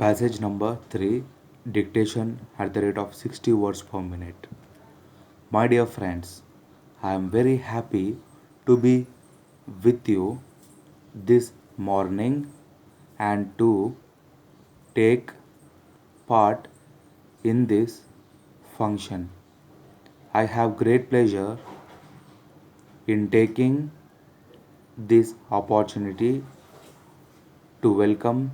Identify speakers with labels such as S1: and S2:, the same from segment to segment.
S1: Passage number 3, dictation at the rate of 60 words per minute. My dear friends, I am very happy to be with you this morning and to take part in this function. I have great pleasure in taking this opportunity to welcome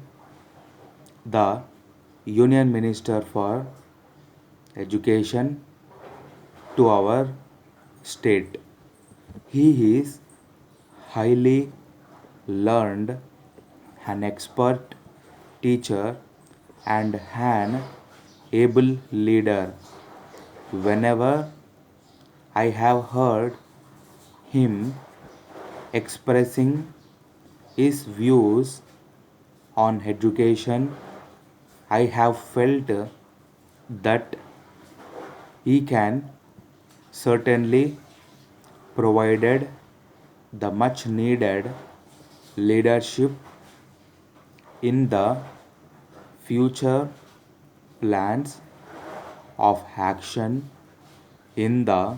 S1: the Union Minister for Education to our state. He is highly learned, an expert teacher, and an able leader. Whenever I have heard him expressing his views on education, I have felt that he can certainly provided the much needed leadership in the future plans of action in the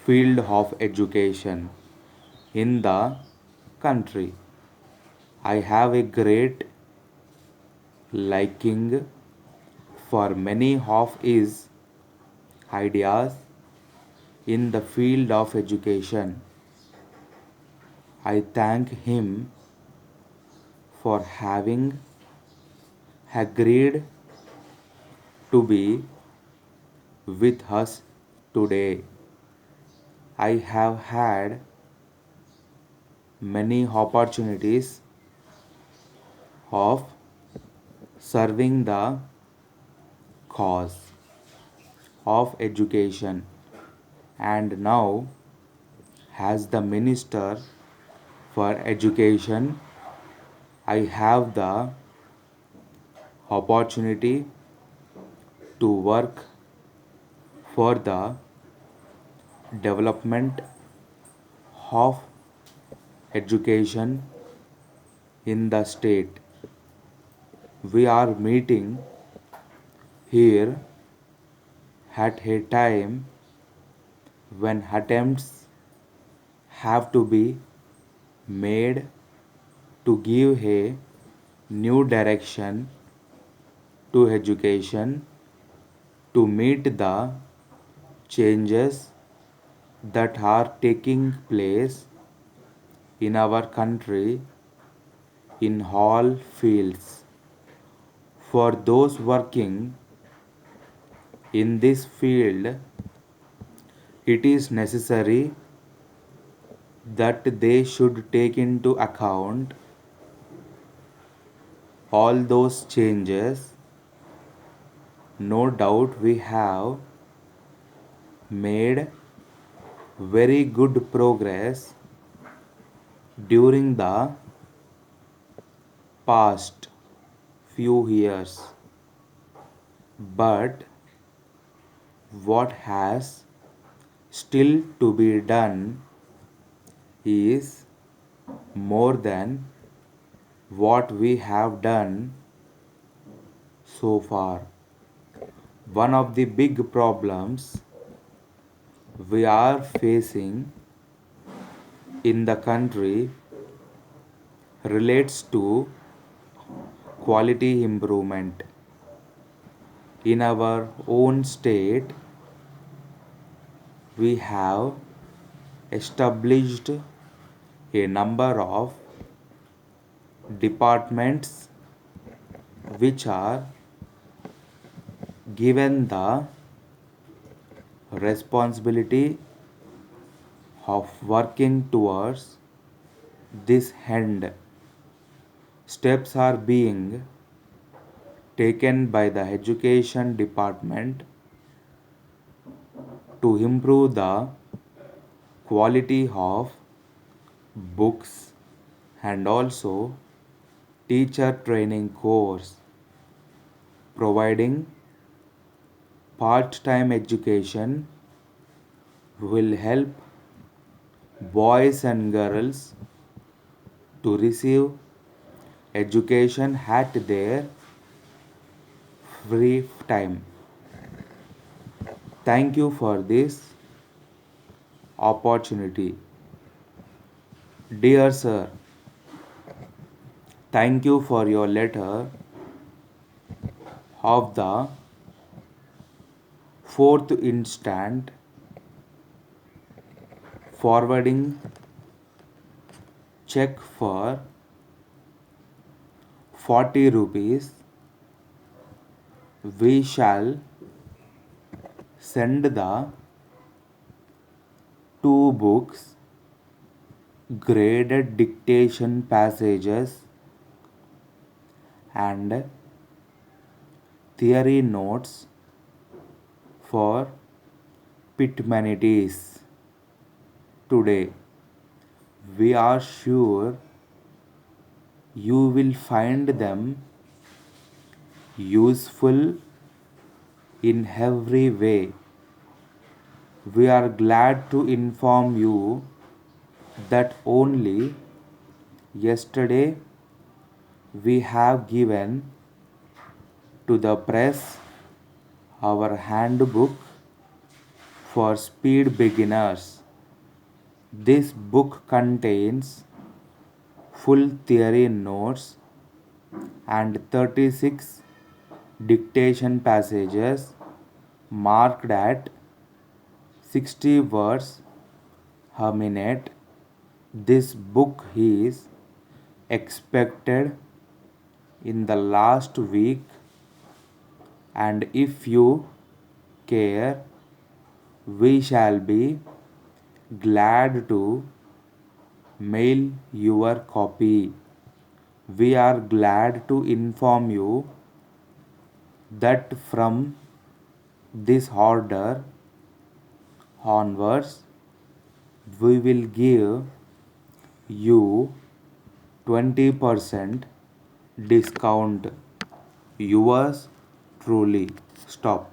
S1: field of education in the country. I have a great liking for many of his ideas in the field of education. I thank him for having agreed to be with us today. I have had many opportunities of serving the cause of education, and now as the minister for education I have the opportunity to work for the development of education in the state. We are meeting here at a time when attempts have to be made to give a new direction to education to meet the changes that are taking place in our country in all fields. For those working in this field, it is necessary that they should take into account all those changes. No doubt we have made very good progress during the past few years, but what has still to be done is more than what we have done so far. One of the big problems we are facing in the country relates to quality improvement. In our own state, we have established a number of departments which are given the responsibility of working towards this end. Steps are being taken by the education department to improve the quality of books and also teacher training course, providing part-time education will help boys and girls to receive education at their free time. Thank you for this opportunity. Dear sir, thank you for your letter of the 4th instant forwarding check for 40 rupees. We shall send the two books, graded dictation passages and theory notes for Pitmanides. Today, we are sure you will find them useful in every way. We are glad to inform you that only yesterday we have given to the press our handbook for speed beginners. This book contains full theory notes and 36 dictation passages marked at 60 words a minute. This book is expected in the last week, and if you care, we shall be glad to mail your copy. We are glad to inform you that from this order onwards, we will give you 20% discount. Yours truly. Stop.